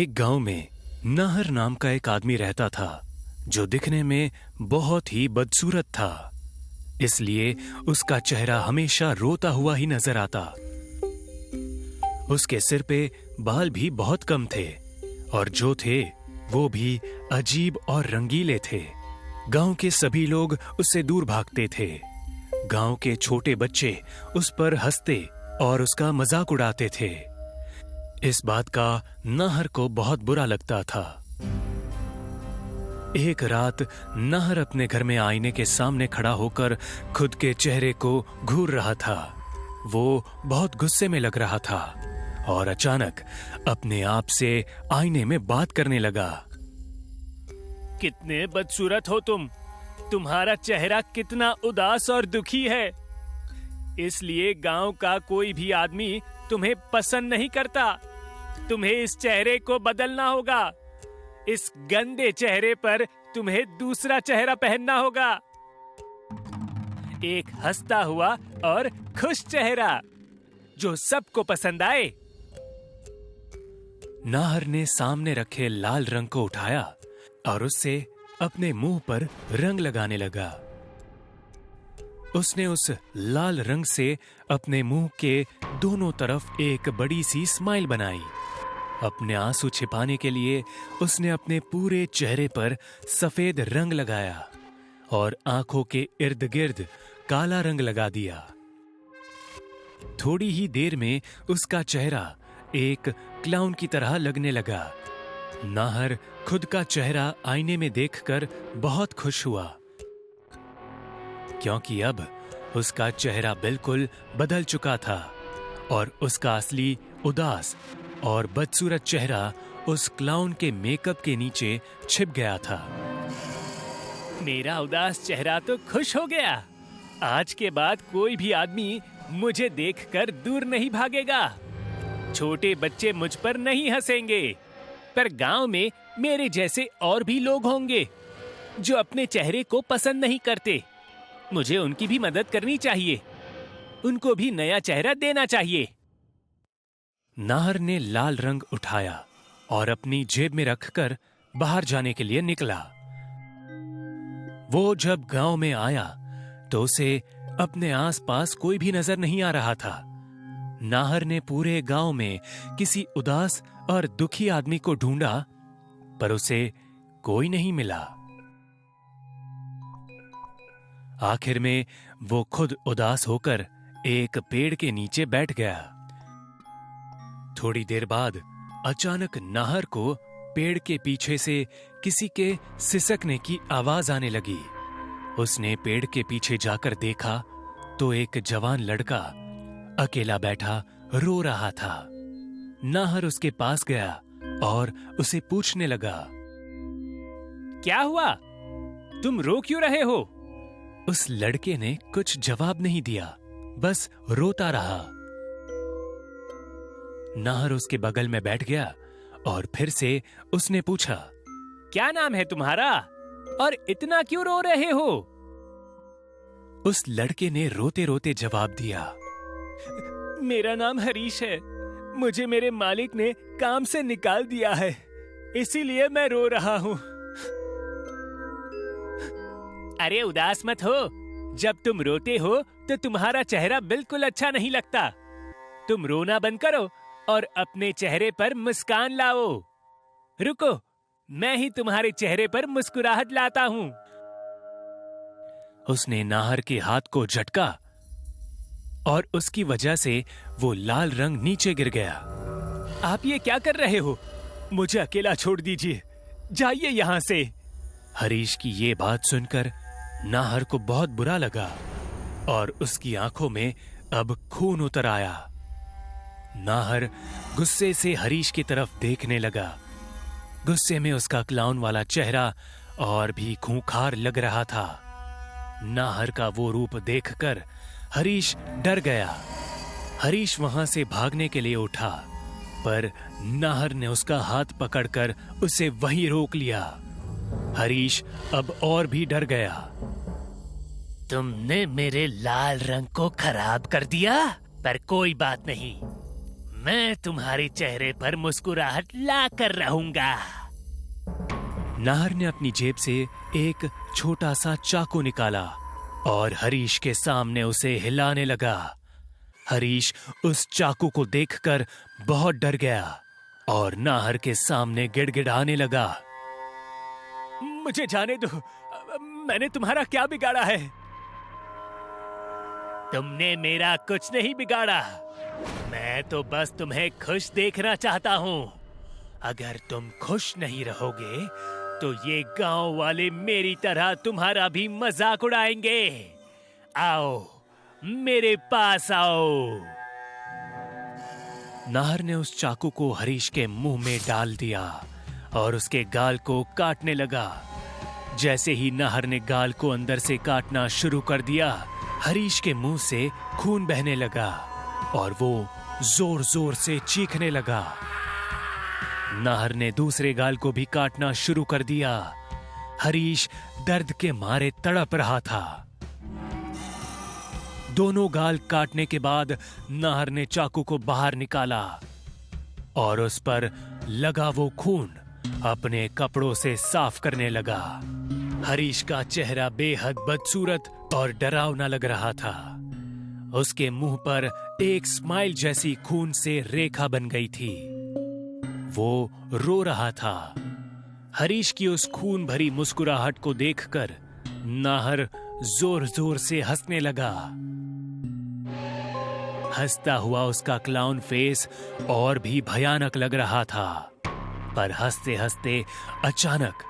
एक गांव में नाहर नाम का एक आदमी रहता था जो दिखने में बहुत ही बदसूरत था। इसलिए उसका चेहरा हमेशा रोता हुआ ही नजर आता। उसके सिर पे बाल भी बहुत कम थे और जो थे वो भी अजीब और रंगीले थे। गांव के सभी लोग उससे दूर भागते थे। गांव के छोटे बच्चे उस पर हंसते और उसका मजाक उड़ाते थे। इस बात का नाहर को बहुत बुरा लगता था। एक रात नाहर अपने घर में आईने के सामने खड़ा होकर खुद के चेहरे को घूर रहा था। वो बहुत गुस्से में लग रहा था और अचानक अपने आप से आईने में बात करने लगा। कितने बदसूरत हो तुम। तुम्हारा चेहरा कितना उदास और दुखी है। इसलिए गांव का कोई भी आदमी तुम्हें पसंद नहीं करता। तुम्हें इस चेहरे को बदलना होगा। इस गंदे चेहरे पर तुम्हें दूसरा चेहरा पहनना होगा। एक हंसता हुआ और खुश चेहरा जो सबको पसंद आए। नाहर ने सामने रखे लाल रंग को उठाया और उससे अपने मुंह पर रंग लगाने लगा। उसने उस लाल रंग से अपने मुंह के दोनों तरफ एक बड़ी सी स्माइल बनाई। अपने आंसू छिपाने के लिए उसने अपने पूरे चेहरे पर सफेद रंग लगाया और आंखों के इर्द गिर्द काला रंग लगा दिया। थोड़ी ही देर में उसका चेहरा एक क्लाउन की तरह लगने लगा। नाहर खुद का चेहरा आईने में देखकर बहुत खुश हुआ, क्योंकि अब उसका चेहरा बिल्कुल बदल चुका था और उसका असली उदास और बदसूरत चेहरा उस क्लाउन के मेकअप के नीचे छिप गया था। मेरा उदास चेहरा तो खुश हो गया। आज के बाद कोई भी आदमी मुझे देखकर दूर नहीं भागेगा। छोटे बच्चे मुझ पर नहीं हंसेंगे, पर गांव में मेरे जैसे और भी लोग होंगे जो अपने चेहरे को पसंद नहीं करते। मुझे उनकी भी मदद करनी चाहिए। उनको भी नया चेहरा देना चाहिए। नाहर ने लाल रंग उठाया और अपनी जेब में रखकर बाहर जाने के लिए निकला। वो जब गांव में आया तो उसे अपने आसपास कोई भी नजर नहीं आ रहा था। नाहर ने पूरे गांव में किसी उदास और दुखी आदमी को ढूंढा, पर उसे कोई नहीं मिला। आखिर में वो खुद उदास होकर एक पेड़ के नीचे बैठ गया। थोड़ी देर बाद अचानक नाहर को पेड़ के पीछे से किसी के सिसकने की आवाज आने लगी। उसने पेड़ के पीछे जाकर देखा तो एक जवान लड़का अकेला बैठा रो रहा था। नाहर उसके पास गया और उसे पूछने लगा, क्या हुआ? तुम रो क्यों रहे हो? उस लड़के ने कुछ जवाब नहीं दिया, बस रोता रहा। नाहर उसके बगल में बैठ गया और फिर से उसने पूछा, क्या नाम है तुम्हारा और इतना क्यों रो रहे हो? उस लड़के ने रोते रोते जवाब दिया, मेरा नाम हरीश है। मुझे मेरे मालिक ने काम से निकाल दिया है, इसीलिए मैं रो रहा हूँ। अरे उदास मत हो। जब तुम रोते हो तो तुम्हारा चेहरा बिल्कुल अच्छा नहीं लगता। तुम रोना बंद करो और अपने चेहरे पर मुस्कान लाओ। रुको, मैं ही तुम्हारे चेहरे पर मुस्कुराहट लाता हूँ। उसने नाहर के हाथ को झटका और उसकी वजह से वो लाल रंग नीचे गिर गया। आप ये क्या कर रहे हो? मुझे अकेला छोड़ दीजिए, जाइए यहाँ से। हरीश की ये बात सुनकर नाहर को बहुत बुरा लगा और उसकी आंखों में अब खून उतर आया। नाहर गुस्से से हरीश की तरफ देखने लगा। गुस्से में उसका क्लाउन वाला चेहरा और भी खूंखार लग रहा था। नाहर का वो रूप देखकर हरीश डर गया। हरीश वहां से भागने के लिए उठा, पर नाहर ने उसका हाथ पकड़कर उसे वहीं रोक लिया। हरीश अब और भी डर गया। तुमने मेरे लाल रंग को खराब कर दिया, पर कोई बात नहीं। मैं तुम्हारे चेहरे पर मुस्कुराहट ला कर रहूंगा। नाहर ने अपनी जेब से एक छोटा सा चाकू निकाला और हरीश के सामने उसे हिलाने लगा। हरीश उस चाकू को देखकर बहुत डर गया और नाहर के सामने गिड़गिड़ाने लगा। मुझे जाने दो, मैंने तुम्हारा क्या बिगाड़ा है? तुमने मेरा कुछ नहीं बिगाड़ा। मैं तो बस तुम्हें खुश देखना चाहता हूँ। अगर तुम खुश नहीं रहोगे तो ये गांव वाले मेरी तरह तुम्हारा भी मजाक उड़ाएंगे। आओ, मेरे पास आओ। नाहर ने उस चाकू को हरीश के मुंह में डाल दिया और उसके गाल को काटने लगा। जैसे ही नाहर ने गाल को अंदर से काटना शुरू कर दिया, हरीश के मुंह से खून बहने लगा और वो जोर जोर से चीखने लगा। नाहर ने दूसरे गाल को भी काटना शुरू कर दिया। हरीश दर्द के मारे तड़प रहा था। दोनों गाल काटने के बाद नाहर ने चाकू को बाहर निकाला और उस पर लगा वो खून अपने कपड़ों से साफ करने लगा। हरीश का चेहरा बेहद बदसूरत और डरावना लग रहा था। उसके मुंह पर एक स्माइल जैसी खून से रेखा बन गई थी। वो रो रहा था। हरीश की उस खून भरी मुस्कुराहट को देखकर नाहर जोर जोर से हंसने लगा। हंसता हुआ उसका क्लाउन फेस और भी भयानक लग रहा था। पर हंसते हंसते अचानक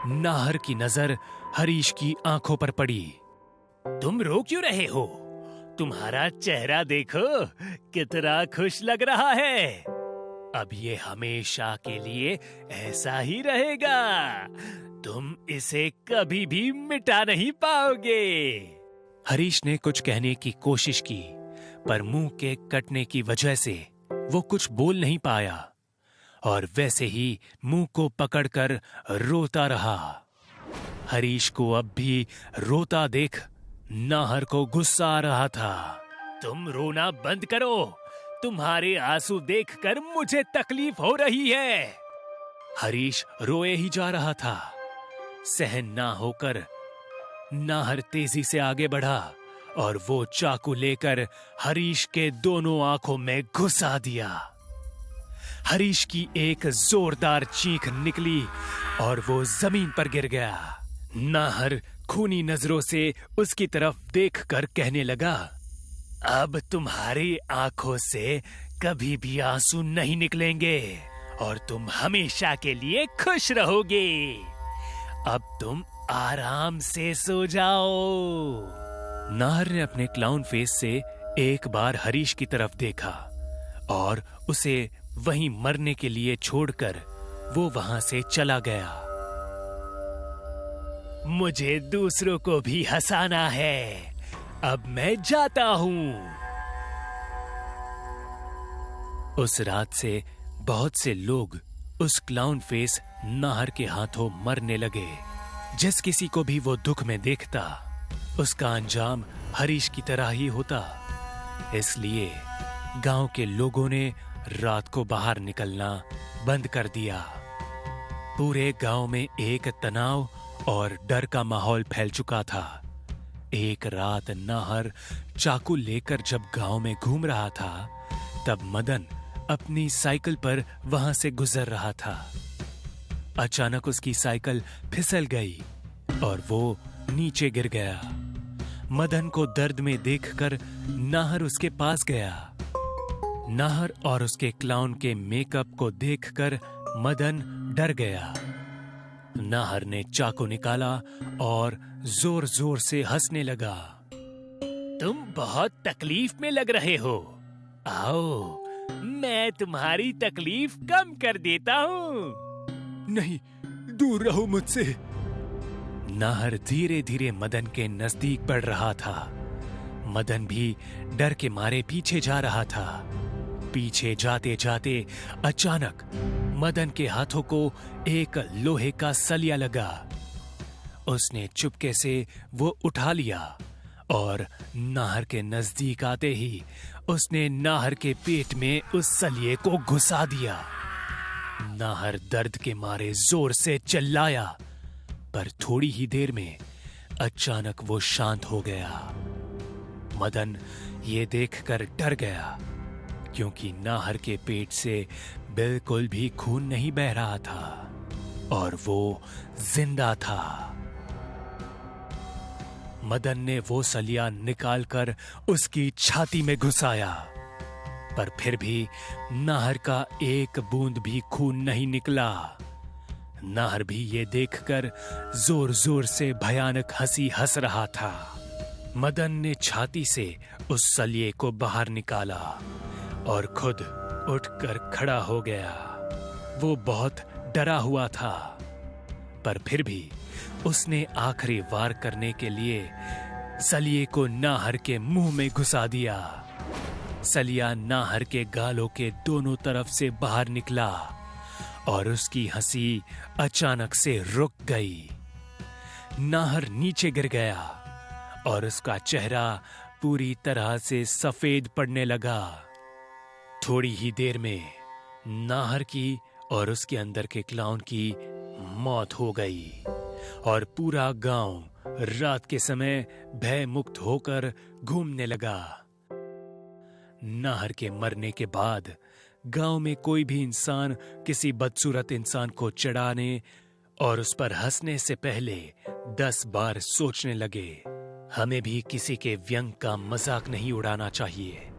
नाहर की नजर हरीश की आंखों पर पड़ी। तुम रो क्यों रहे हो? तुम्हारा चेहरा देखो, कितना खुश लग रहा है। अब ये हमेशा के लिए ऐसा ही रहेगा। तुम इसे कभी भी मिटा नहीं पाओगे। हरीश ने कुछ कहने की कोशिश की, पर मुंह के कटने की वजह से वो कुछ बोल नहीं पाया और वैसे ही मुंह को पकड़कर रोता रहा। हरीश को अब भी रोता देख नाहर को गुस्सा आ रहा था। तुम रोना बंद करो। तुम्हारे आंसू देखकर मुझे तकलीफ हो रही है। हरीश रोए ही जा रहा था। सहन ना होकर नाहर तेजी से आगे बढ़ा और वो चाकू लेकर हरीश के दोनों आंखों में घुसा दिया। हरीश की एक जोरदार चीख निकली और वो जमीन पर गिर गया। नाहर खूनी नजरों से उसकी तरफ देखकर कहने लगा, अब तुम्हारी आंखों से कभी भी आंसू नहीं निकलेंगे और तुम हमेशा के लिए खुश रहोगे। अब तुम आराम से सो जाओ। नाहर ने अपने क्लाउन फेस से एक बार हरीश की तरफ देखा और उसे वहीं मरने के लिए छोड़कर वो वहां से चला गया। मुझे दूसरों को भी हंसाना है। अब मैं जाता हूं। उस रात से बहुत से लोग उस क्लाउन फेस नाहर के हाथों मरने लगे। जिस किसी को भी वो दुख में देखता, उसका अंजाम हरीश की तरह ही होता। इसलिए गांव के लोगों ने रात को बाहर निकलना बंद कर दिया। पूरे गांव में एक तनाव और डर का माहौल फैल चुका था। एक रात नाहर चाकू लेकर जब गांव में घूम रहा था, तब मदन अपनी साइकिल पर वहां से गुजर रहा था। अचानक उसकी साइकिल फिसल गई और वो नीचे गिर गया। मदन को दर्द में देखकर नाहर उसके पास गया। नाहर और उसके क्लाउन के मेकअप को देखकर मदन डर गया। नाहर ने चाकू निकाला और जोर जोर से हंसने लगा। तुम बहुत तकलीफ में लग रहे हो। आओ, मैं तुम्हारी तकलीफ कम कर देता हूँ। नहीं, दूर रहो मुझसे। नाहर धीरे धीरे मदन के नजदीक बढ़ रहा था। मदन भी डर के मारे पीछे जा रहा था। पीछे जाते जाते अचानक मदन के हाथों को एक लोहे का सलिया लगा। उसने चुपके से वो उठा लिया और नाहर के नजदीक आते ही उसने नाहर के पेट में उस सलिए को घुसा दिया। नाहर दर्द के मारे जोर से चिल्लाया, पर थोड़ी ही देर में अचानक वो शांत हो गया। मदन ये देखकर डर गया, क्योंकि नाहर के पेट से बिल्कुल भी खून नहीं बह रहा था और वो जिंदा था। मदन ने वो सलिया निकालकर उसकी छाती में घुसाया, पर फिर भी नाहर का एक बूंद भी खून नहीं निकला। नाहर भी ये देखकर जोर जोर से भयानक हंसी हंस रहा था। मदन ने छाती से उस सलिए को बाहर निकाला और खुद उठकर खड़ा हो गया। वो बहुत डरा हुआ था, पर फिर भी उसने आखिरी वार करने के लिए सलिए को नाहर के मुंह में घुसा दिया। सलिया नाहर के गालों के दोनों तरफ से बाहर निकला और उसकी हंसी अचानक से रुक गई। नाहर नीचे गिर गया और उसका चेहरा पूरी तरह से सफेद पड़ने लगा। थोड़ी ही देर में नाहर की और उसके अंदर के क्लाउन की मौत हो गई और पूरा गांव रात के समय भय मुक्त होकर घूमने लगा। नाहर के मरने के बाद गांव में कोई भी इंसान किसी बदसूरत इंसान को चिढ़ाने और उस पर हंसने से पहले 10 बार सोचने लगे। हमें भी किसी के व्यंग का मजाक नहीं उड़ाना चाहिए।